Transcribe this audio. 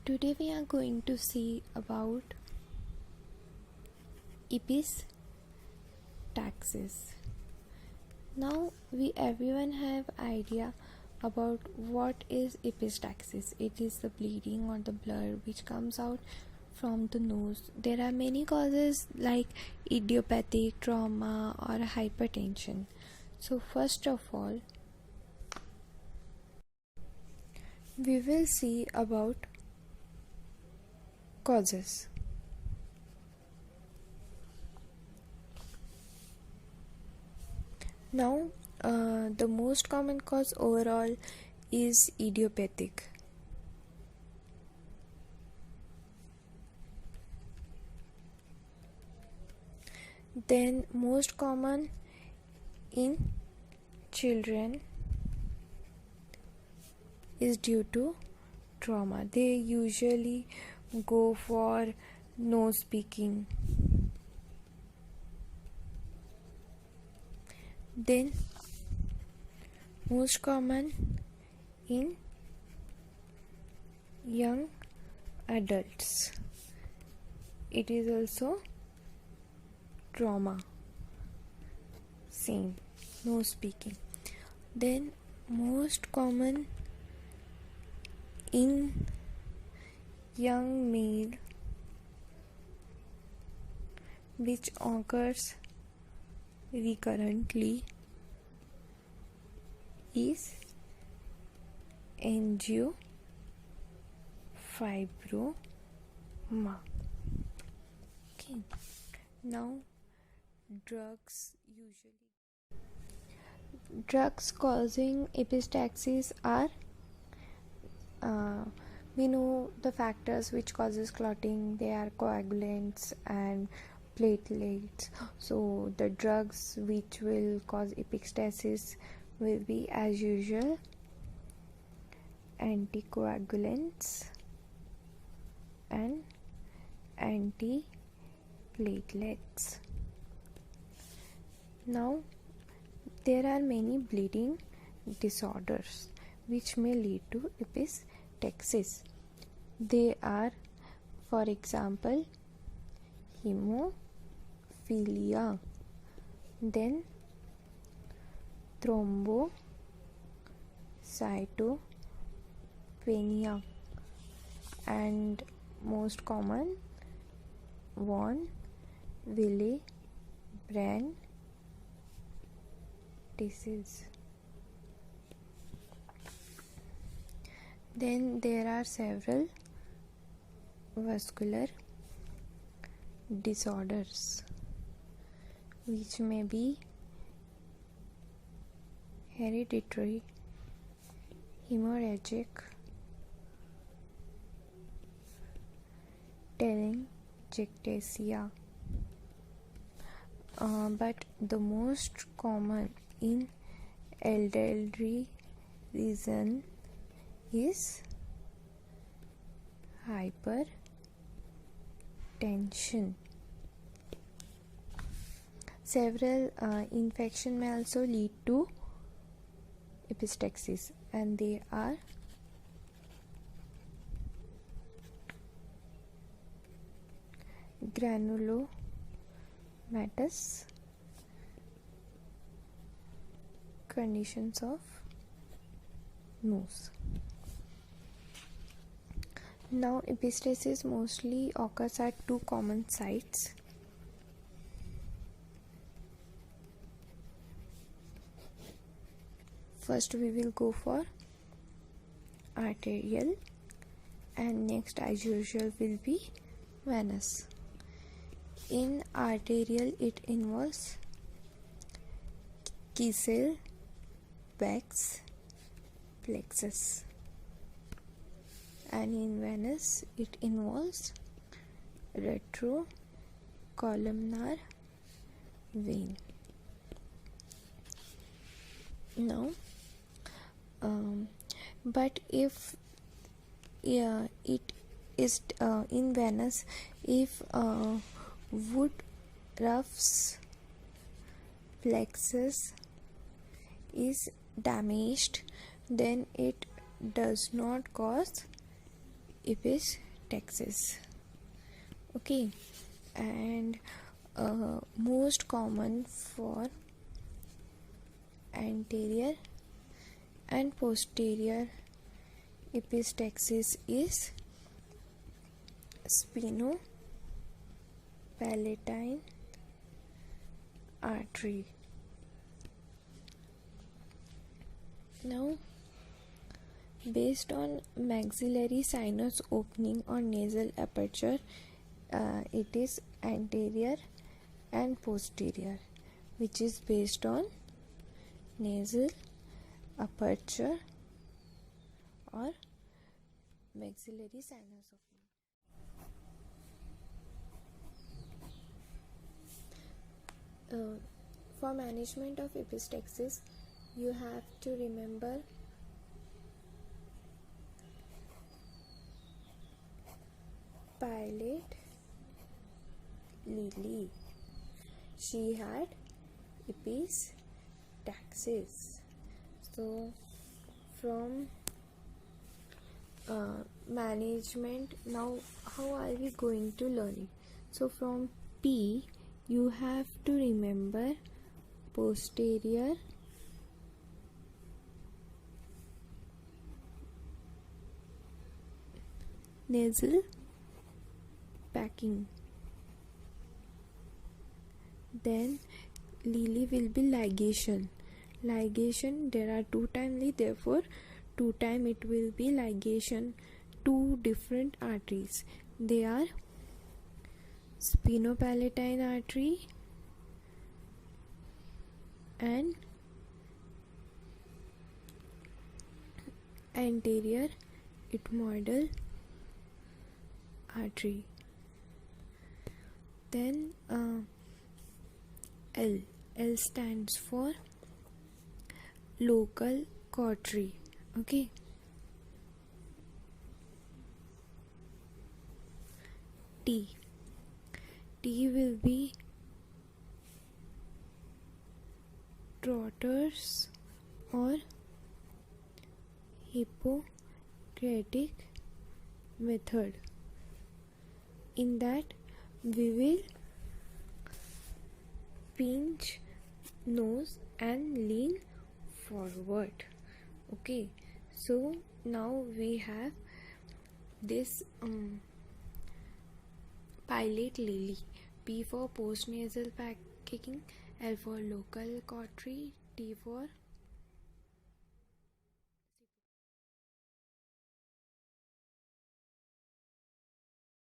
Today we are going to see about Epistaxis. Now everyone have idea about what is epistaxis. It is the bleeding or the blood which comes out from the nose. There are many causes like idiopathic, trauma or hypertension. So first of all, we will see about causes. Now, the most common cause overall is idiopathic. Then, most common in children is due to trauma. They usually go for nose picking. Then most common in young adults. It is also trauma. Same, nose picking. Then most common in young male, which occurs recurrently, is angiofibroma. Okay. Now, drugs causing epistaxis are we know the factors which causes clotting. They are coagulants and platelets. So the drugs which will cause epistaxis will be, as usual, anticoagulants and antiplatelets. Now, there are many bleeding disorders which may lead to epistaxis. They are, for example, hemophilia, then thrombocytopenia, and most common von Willebrand disease. Then there are several vascular disorders which may be hereditary, hemorrhagic, telangiectasia, but the most common in elderly region is hypertension. Several infection may also lead to epistaxis, and they are granulomatous conditions of nose. Now, epistaxis mostly occurs at two common sites. First, we will go for arterial, and next, as usual, will be venous. In arterial, it involves Kieselbeck's plexus, and in venous, it involves retrocolumnar vein. Now, but if it is in venous, if Woodruff's plexus is damaged, then it does not cause epistaxis. Okay, and most common for anterior and posterior epistaxis is spinopalatine artery. Now, based on maxillary sinus opening or nasal aperture, it is anterior and posterior, which is based on nasal aperture or maxillary sinus opening. For management of epistaxis, you have to remember pilot Lily. She had epistaxis. So from management, now how are we going to learn it? So from P, you have to remember posterior nasal packing. Then Lily will be ligation. Ligation, there are two timely, therefore two time it will be ligation, two different arteries. They are spinopalatine artery and anterior ethmoidal artery. Then L stands for local cautery. Okay. T will be trotters or Hippocratic method. In that we will pinch nose and lean forward. Okay, so now we have this pilot Lily. P for postnasal packing, L for local cautery, T for